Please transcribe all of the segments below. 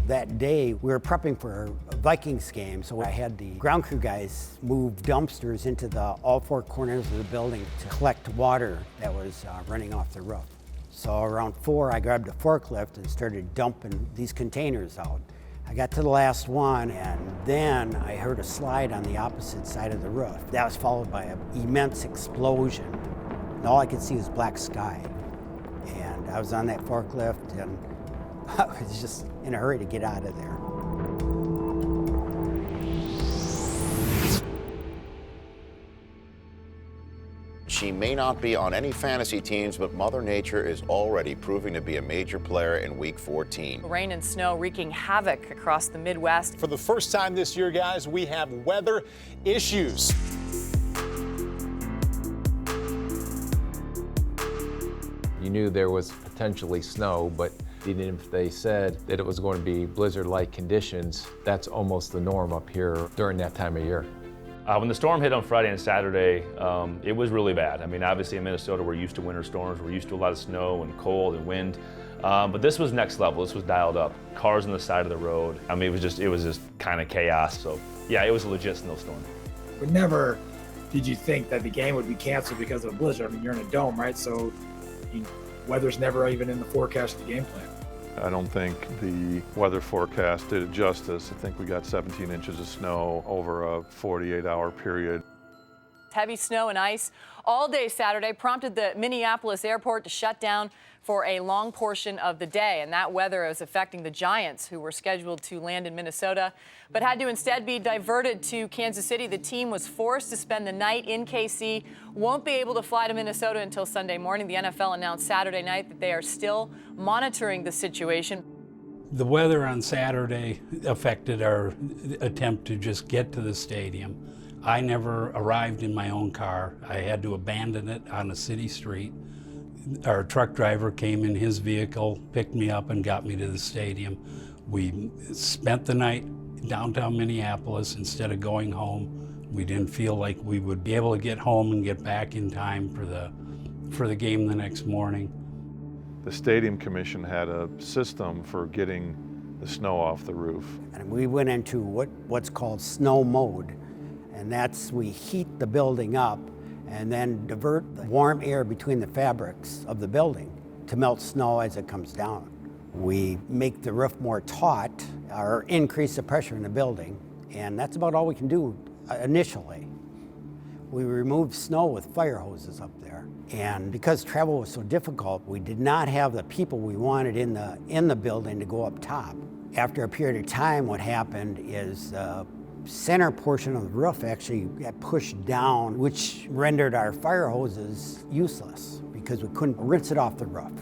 That day, we were prepping for a Vikings game, so I had the ground crew guys move dumpsters into all four corners of the building to collect water that was running off the roof. So around 4, I grabbed a forklift and started dumping these containers out. I got to the last one, and then I heard a slide on the opposite side of the roof. That was followed by an immense explosion. And all I could see was black sky. And I was on that forklift, and I was just in a hurry to get out of there. She may not be on any fantasy teams, but Mother Nature is already proving to be a major player in Week 14. Rain and snow wreaking havoc across the Midwest. For the first time this year, guys, we have weather issues. You knew there was potentially snow, but even if they said that it was going to be blizzard-like conditions, that's almost the norm up here during that time of year. When the storm hit on Friday and Saturday, it was really bad. I mean, obviously in Minnesota, we're used to winter storms. We're used to a lot of snow and cold and wind. But this was next level. This was dialed up. Cars on the side of the road. I mean, it was just kind of chaos. So yeah, it was a legit snowstorm. But never did you think that the game would be canceled because of a blizzard. I mean, you're in a dome, right? So weather's never even in the forecast of the game plan. I don't think the weather forecast did it justice. I think we got 17 inches of snow over a 48-hour period. Heavy snow and ice all day Saturday prompted the Minneapolis airport to shut down for a long portion of the day. And that weather is affecting the Giants, who were scheduled to land in Minnesota, but had to instead be diverted to Kansas City. The team was forced to spend the night in KC, won't be able to fly to Minnesota until Sunday morning. The NFL announced Saturday night that they are still monitoring the situation. The weather on Saturday affected our attempt to just get to the stadium. I never arrived in my own car. I had to abandon it on a city street. Our truck driver came in his vehicle, picked me up, and got me to the stadium. We spent the night downtown Minneapolis instead of going home. We didn't feel like we would be able to get home and get back in time for the game the next morning. The Stadium Commission had a system for getting the snow off the roof. And we went into what's called snow mode. And that's, we heat the building up and then divert the warm air between the fabrics of the building to melt snow as it comes down. We make the roof more taut or increase the pressure in the building, and that's about all we can do initially. We removed snow with fire hoses up there, and because travel was so difficult, we did not have the people we wanted in the building to go up top. After a period of time, what happened is center portion of the roof actually got pushed down, which rendered our fire hoses useless because we couldn't rinse it off the roof.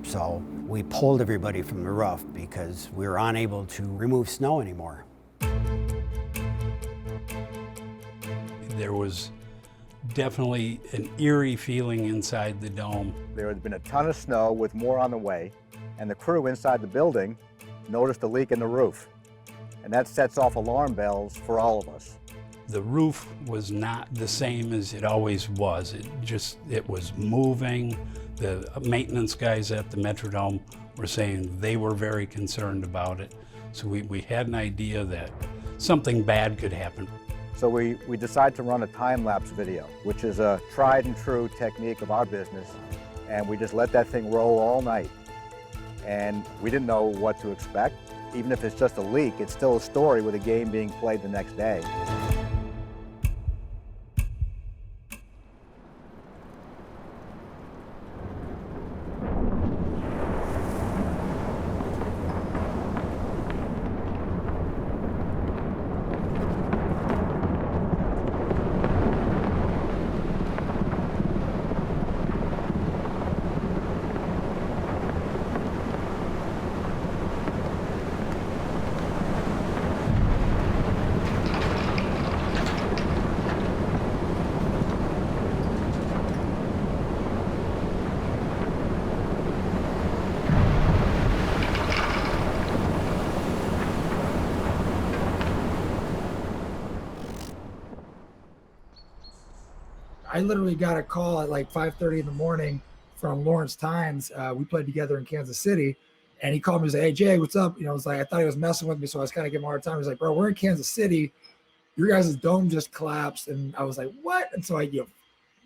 So we pulled everybody from the roof because we were unable to remove snow anymore. There was definitely an eerie feeling inside the dome. There had been a ton of snow with more on the way, and the crew inside the building noticed a leak in the roof. And that sets off alarm bells for all of us. The roof was not the same as it always was. It was moving. The maintenance guys at the Metrodome were saying they were very concerned about it. So we had an idea that something bad could happen. So we decided to run a time-lapse video, which is a tried and true technique of our business. And we just let that thing roll all night. And we didn't know what to expect. Even if it's just a leak, it's still a story with a game being played the next day. I literally got a call at like 5:30 in the morning from Lawrence Tynes. We played together in Kansas City, And he called me and said, "Hey, Jay, what's up?" I was like, I thought he was messing with me, so I was kind of giving him a hard time. He's like, "Bro, we're in Kansas City. Your guys' dome just collapsed." And I was like, "What?" And so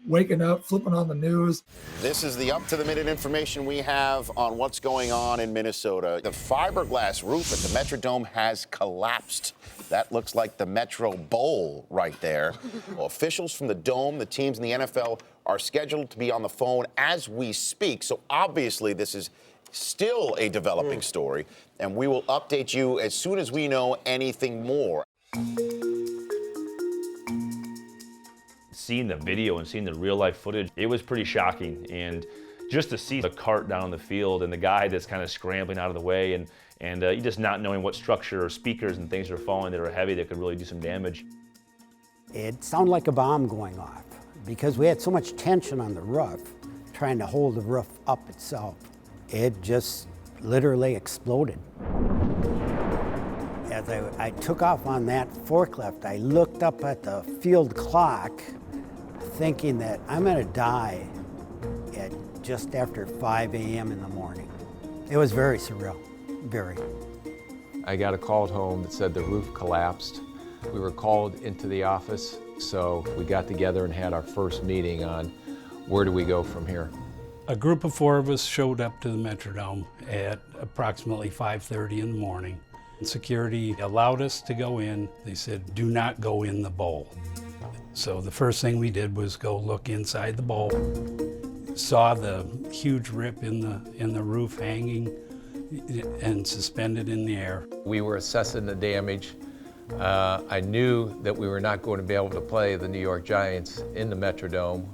waking up, flipping on the news. This is the up-to-the-minute information we have on what's going on in Minnesota. The fiberglass roof at the Metrodome has collapsed. That looks like the Metro Bowl right there. Well, officials from the Dome, the teams in the NFL, are scheduled to be on the phone as we speak. So obviously this is still a developing story, and we will update you as soon as we know anything more. Seeing the video and seeing the real life footage, it was pretty shocking. And just to see the cart down the field and the guy that's kind of scrambling out of the way and you just not knowing what structure or speakers and things are falling that are heavy that could really do some damage. It sounded like a bomb going off because we had so much tension on the roof, trying to hold the roof up itself. It just literally exploded. As I took off on that forklift, I looked up at the field clock thinking that I'm gonna die at just after 5 a.m. in the morning. It was very surreal, very. I got a call at home that said the roof collapsed. We were called into the office, so we got together and had our first meeting on where do we go from here. A group of 4 of us showed up to the Metrodome at approximately 5:30 in the morning. Security allowed us to go in. They said, "Do not go in the bowl." So the first thing we did was go look inside the bowl. Saw the huge rip in the roof hanging and suspended in the air. We were assessing the damage. I knew that we were not going to be able to play the New York Giants in the Metrodome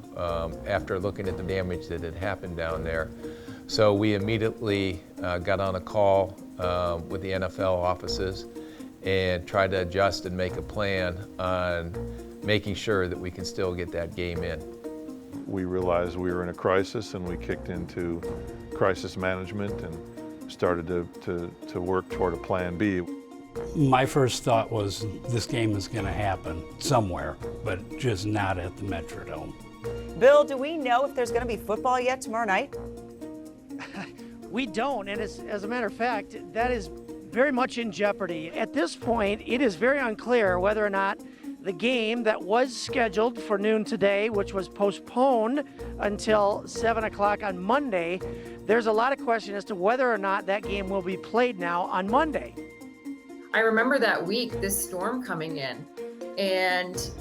after looking at the damage that had happened down there. So we immediately got on a call with the NFL offices and tried to adjust and make a plan on making sure that we can still get that game in. We realized we were in a crisis, and we kicked into crisis management and started to work toward a plan B. My first thought was this game is going to happen somewhere, but just not at the Metrodome. Bill, do we know if there's going to be football yet tomorrow night? We don't, and as a matter of fact, that is very much in jeopardy. At this point, it is very unclear whether or not the game that was scheduled for noon today, which was postponed until 7 o'clock on Monday, there's a lot of question as to whether or not that game will be played now on Monday. I remember that week, this storm coming in, and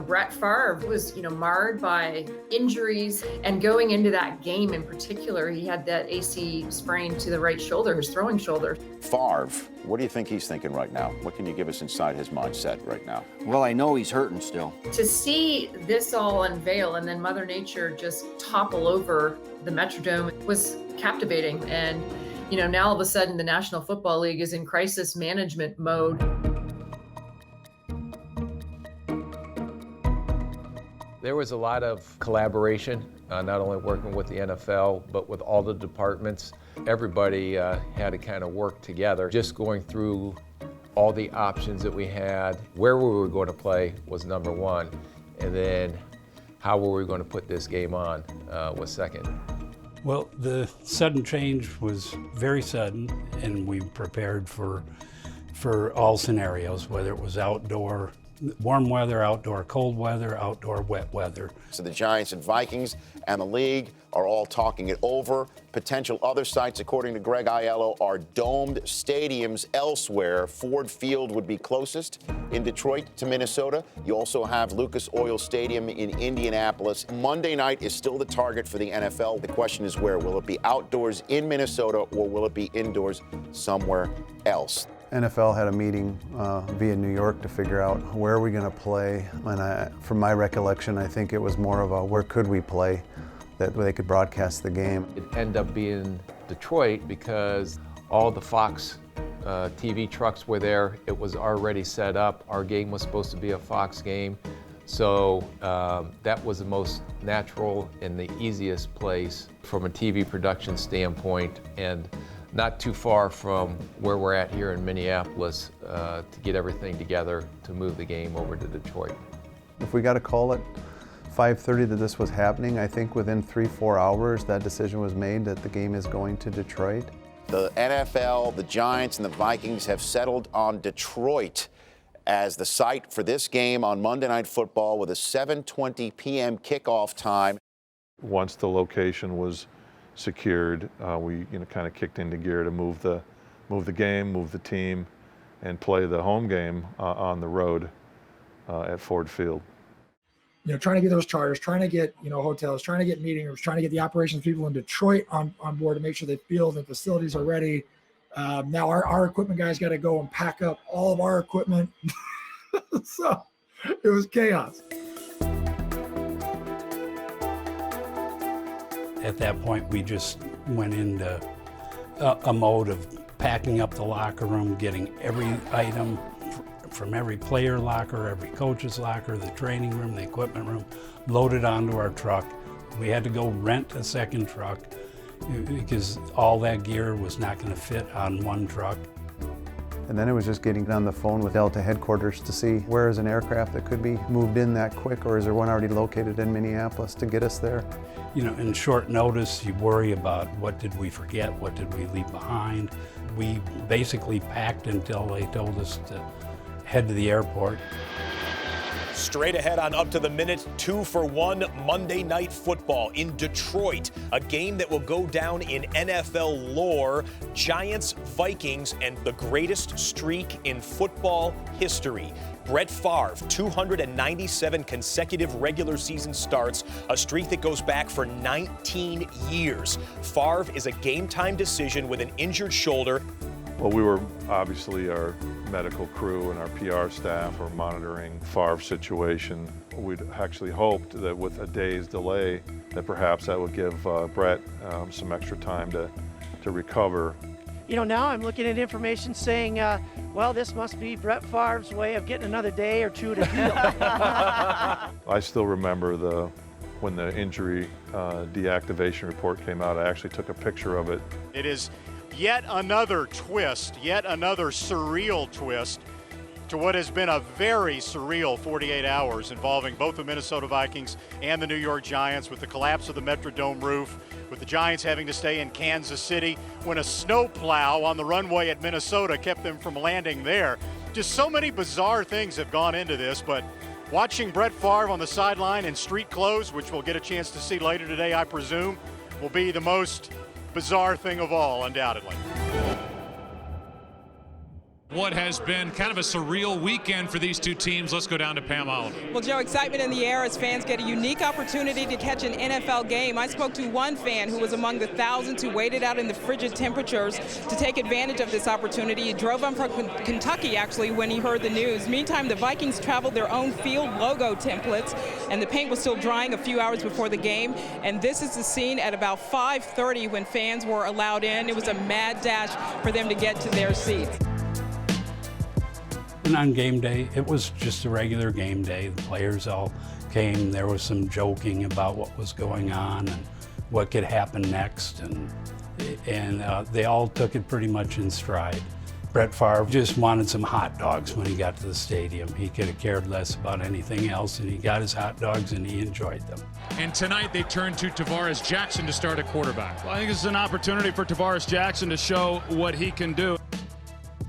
Brett Favre was marred by injuries, and going into that game in particular, he had that AC sprain to the right shoulder, his throwing shoulder. Favre, what do you think he's thinking right now? What can you give us inside his mindset right now? Well, I know he's hurting still. To see this all unveil and then Mother Nature just topple over the Metrodome was captivating. And now all of a sudden the National Football League is in crisis management mode. There was a lot of collaboration, not only working with the NFL, but with all the departments. Everybody had to kind of work together. Just going through all the options that we had, where we were going to play was number one, and then how were we going to put this game on was second. Well, the sudden change was very sudden, and we prepared for all scenarios, whether it was outdoor warm weather, outdoor cold weather, outdoor wet weather. So the Giants and Vikings and the league are all talking it over. Potential other sites, according to Greg Aiello, are domed stadiums elsewhere. Ford Field would be closest in Detroit to Minnesota. You also have Lucas Oil Stadium in Indianapolis. Monday night is still the target for the NFL. The question is where? Will it be outdoors in Minnesota, or will it be indoors somewhere else? NFL had a meeting via New York to figure out where are we going to play, and from my recollection, I think it was more of a where could we play, that they could broadcast the game. It ended up being Detroit because all the Fox TV trucks were there. It was already set up. Our game was supposed to be a Fox game, so that was the most natural and the easiest place from a TV production standpoint, and not too far from where we're at here in Minneapolis to get everything together to move the game over to Detroit. If we got a call at 5:30 that this was happening, I think within 3-4 hours that decision was made that the game is going to Detroit. The NFL, the Giants, and the Vikings have settled on Detroit as the site for this game on Monday Night Football with a 7:20 p.m. kickoff time. Once the location was secured, we kind of kicked into gear to move the game, move the team, and play the home game on the road at Ford Field. Trying to get those charters, trying to get, hotels, trying to get meeting rooms, trying to get the operations people in Detroit on board to make sure the field and facilities are ready. Now our equipment guys got to go and pack up all of our equipment. So it was chaos. At that point, we just went into a mode of packing up the locker room, getting every item from every player locker, every coach's locker, the training room, the equipment room, loaded onto our truck. We had to go rent a second truck because all that gear was not going to fit on one truck. And then it was just getting on the phone with Delta headquarters to see where is an aircraft that could be moved in that quick, or is there one already located in Minneapolis to get us there? In short notice, you worry about what did we forget, what did we leave behind. We basically packed until they told us to head to the airport. Straight ahead on Up to the Minute, 2-for-1 Monday Night Football in Detroit. A game that will go down in NFL lore. Giants, Vikings, and the greatest streak in football history. Brett Favre, 297 consecutive regular season starts, a streak that goes back for 19 years. Favre is a game-time decision with an injured shoulder. Well, we were obviously, our medical crew and our PR staff were monitoring Favre's situation. We'd actually hoped that with a day's delay that perhaps that would give Brett some extra time to recover. Now I'm looking at information saying, well, this must be Brett Favre's way of getting another day or two to heal. I still remember when the injury deactivation report came out. I actually took a picture of it. It is yet another twist, yet another surreal twist to what has been a very surreal 48 hours involving both the Minnesota Vikings and the New York Giants, with the collapse of the Metrodome roof, with the Giants having to stay in Kansas City when a snowplow on the runway at Minnesota kept them from landing there. Just so many bizarre things have gone into this, but watching Brett Favre on the sideline in street clothes, which we'll get a chance to see later today, I presume, will be the most bizarre thing of all, undoubtedly. What has been kind of a surreal weekend for these two teams. Let's go down to Pam Oliver. Well, Joe, excitement in the air as fans get a unique opportunity to catch an NFL game. I spoke to one fan who was among the thousands who waited out in the frigid temperatures to take advantage of this opportunity. He drove on from Kentucky, actually, when he heard the news. Meantime, the Vikings traveled their own field logo templates, and the paint was still drying a few hours before the game. And this is the scene at about 5:30 when fans were allowed in. It was a mad dash for them to get to their seats. And on game day, it was just a regular game day. The players all came. There was some joking about what was going on and what could happen next, and they all took it pretty much in stride. Brett Favre just wanted some hot dogs when he got to the stadium. He could have cared less about anything else, and he got his hot dogs and he enjoyed them. And tonight they turn to Tavares Jackson to start at quarterback. Well, I think this is an opportunity for Tavares Jackson to show what he can do.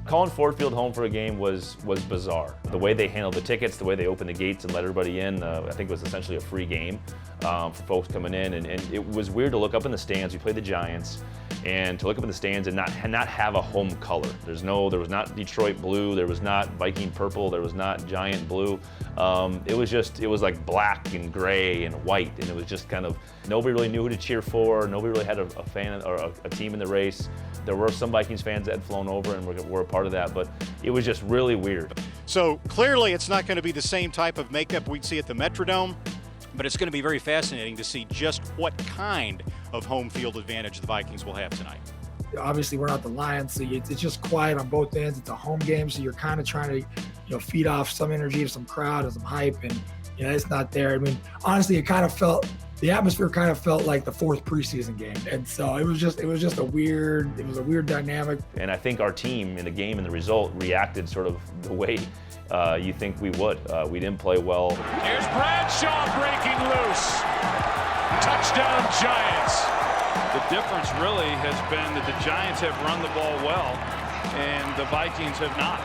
Calling Ford Field home for a game was bizarre. The way they handled the tickets, the way they opened the gates and let everybody in, I think it was essentially a free game for folks coming in. And it was weird to look up in the stands. We played the Giants, and to look up in the stands and not have a home color. There was not Detroit blue, there was not Viking purple, there was not Giant blue. It was like black and gray and white, and it was just kind of, nobody really knew who to cheer for. Nobody really had a fan or a team in the race. There were some Vikings fans that had flown over and were a part of that, but it was just really weird. So clearly it's not going to be the same type of makeup we'd see at the Metrodome, but it's going to be very fascinating to see just what kind of home field advantage the Vikings will have tonight. Obviously, we're not the Lions, so it's just quiet on both ends. It's a home game, so you're kind of trying to, feed off some energy of some crowd and some hype, and it's not there. I mean, honestly, the atmosphere kind of felt like the fourth preseason game, and so it was just a weird dynamic. And I think our team in the game and the result reacted sort of the way you think we would. We didn't play well. Here's Bradshaw breaking loose. Touchdown Giants. The difference really has been that the Giants have run the ball well, and the Vikings have not.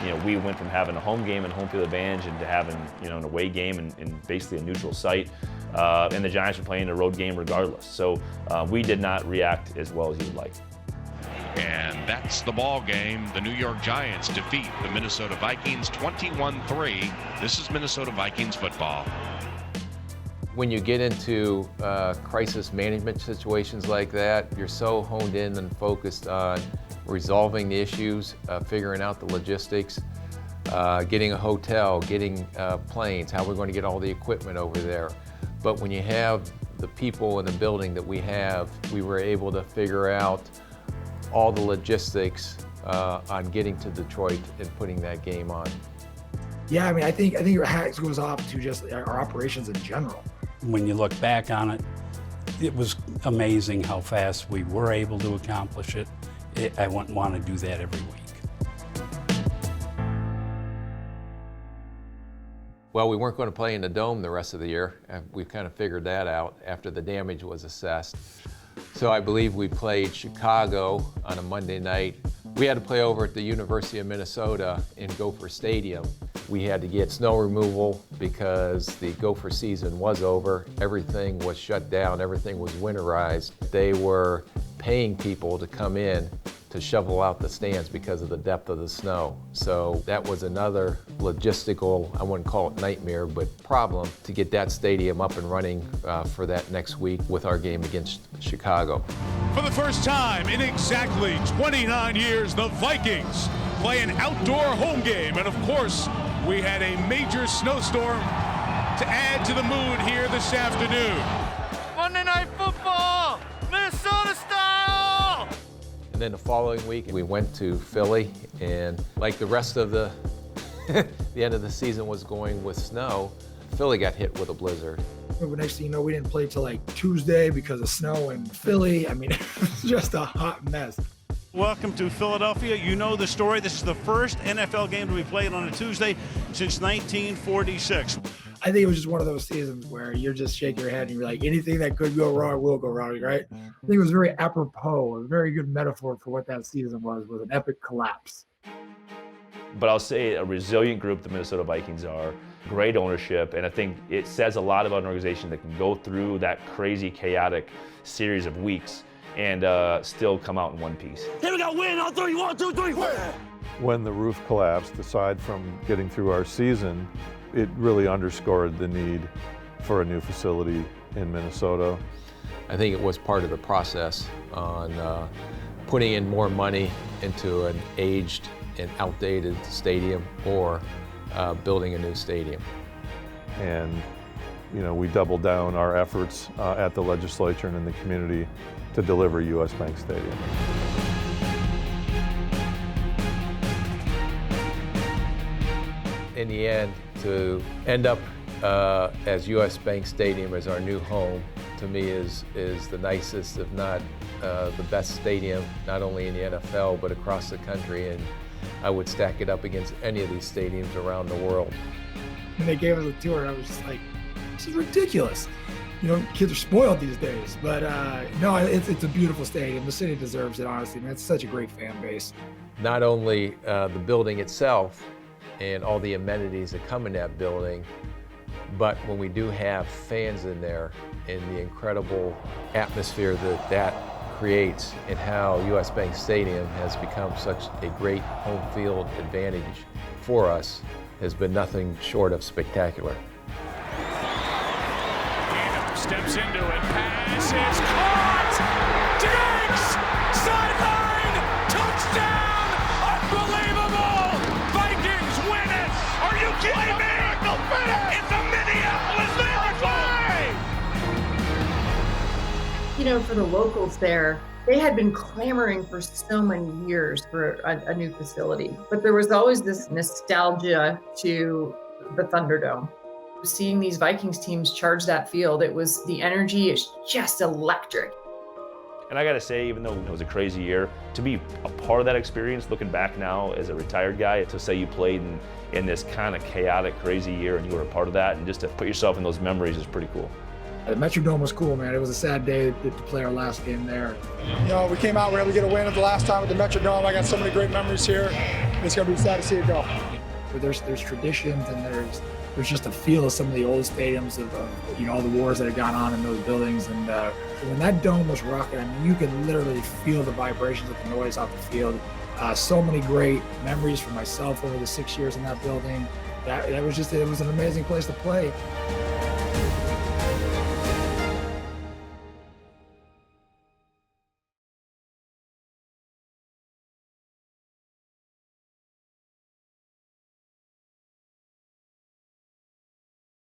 You know, we went from having a home game and home field advantage into having, you know, an away game and basically a neutral site. And the Giants were playing a road game regardless. So we did not react as well as you would like. And that's the ball game. The New York Giants defeat the Minnesota Vikings 21-3. This is Minnesota Vikings football. When you get into crisis management situations like that, you're so honed in and focused on resolving the issues, figuring out the logistics, getting a hotel, getting planes, how we're going to get all the equipment over there. But when you have the people in the building that we were able to figure out all the logistics on getting to Detroit and putting that game on. Yeah, I mean, I think your hat goes off to just our operations in general. When you look back on it, it was amazing how fast we were able to accomplish it. I wouldn't want to do that every week. Well, we weren't going to play in the Dome the rest of the year. We kind of figured that out after the damage was assessed. So I believe we played Chicago on a Monday night. We had to play over at the University of Minnesota in Gopher Stadium. We had to get snow removal because the Gopher season was over. Everything was shut down, everything was winterized. They were paying people to come in to shovel out the stands because of the depth of the snow. So that was another logistical, I wouldn't call it nightmare, but problem to get that stadium up and running for that next week with our game against Chicago. For the first time in exactly 29 years, the Vikings play an outdoor home game. And of course, we had a major snowstorm to add to the mood here this afternoon. Monday Night Football, Minnesota style! And then the following week, we went to Philly, and like the rest of the the end of the season was going with snow, Philly got hit with a blizzard. But next thing you know, we didn't play till like Tuesday because of snow in Philly. I mean, it was just a hot mess. Welcome to Philadelphia. You know the story. This is the first NFL game to be played on a Tuesday since 1946. I think it was just one of those seasons where you're just shaking your head and you're like, anything that could go wrong will go wrong, right? I think it was very apropos, a very good metaphor for what that season was an epic collapse. But I'll say a resilient group the Minnesota Vikings are, great ownership, and I think it says a lot about an organization that can go through that crazy, chaotic series of weeks and still come out in one piece. Here we go, win on 3, 1, 2, 3, win! When the roof collapsed, aside from getting through our season, it really underscored the need for a new facility in Minnesota. I think it was part of the process on putting in more money into an aged and outdated stadium or building a new stadium. And you know, we doubled down our efforts at the legislature and in the community to deliver US Bank Stadium. In the end, to end up as US Bank Stadium as our new home, to me is the nicest, if not the best stadium, not only in the NFL, but across the country. And I would stack it up against any of these stadiums around the world. When they gave us a tour, I was just like, this is ridiculous. You know, kids are spoiled these days. But no, it's a beautiful stadium. The city deserves it, honestly, man. It's such a great fan base. Not only the building itself and all the amenities that come in that building, but when we do have fans in there and the incredible atmosphere that creates and how US Bank Stadium has become such a great home field advantage for us has been nothing short of spectacular. Steps into it, pass is caught! Diggs! Sideline! Touchdown! Unbelievable! Vikings win it! Are you kidding me? It's a Minneapolis miracle! You know, for the locals there, they had been clamoring for so many years for a new facility, but there was always this nostalgia to the Thunderdome. Seeing these Vikings teams charge that field, the energy is just electric. And I gotta say, even though it was a crazy year, to be a part of that experience, looking back now as a retired guy, to say you played in this kind of chaotic, crazy year and you were a part of that, and just to put yourself in those memories is pretty cool. The Metrodome was cool, man. It was a sad day to play our last game there. You know, we came out, we were able to get a win at the last time at the Metrodome. I got so many great memories here. It's going to be sad to see it go. But there's traditions, and there's just a feel of some of the old stadiums of you know, all the wars that had gone on in those buildings. And when that dome was rocking, I mean, you could literally feel the vibrations of the noise off the field. So many great memories for myself over the 6 years in that building. It was an amazing place to play.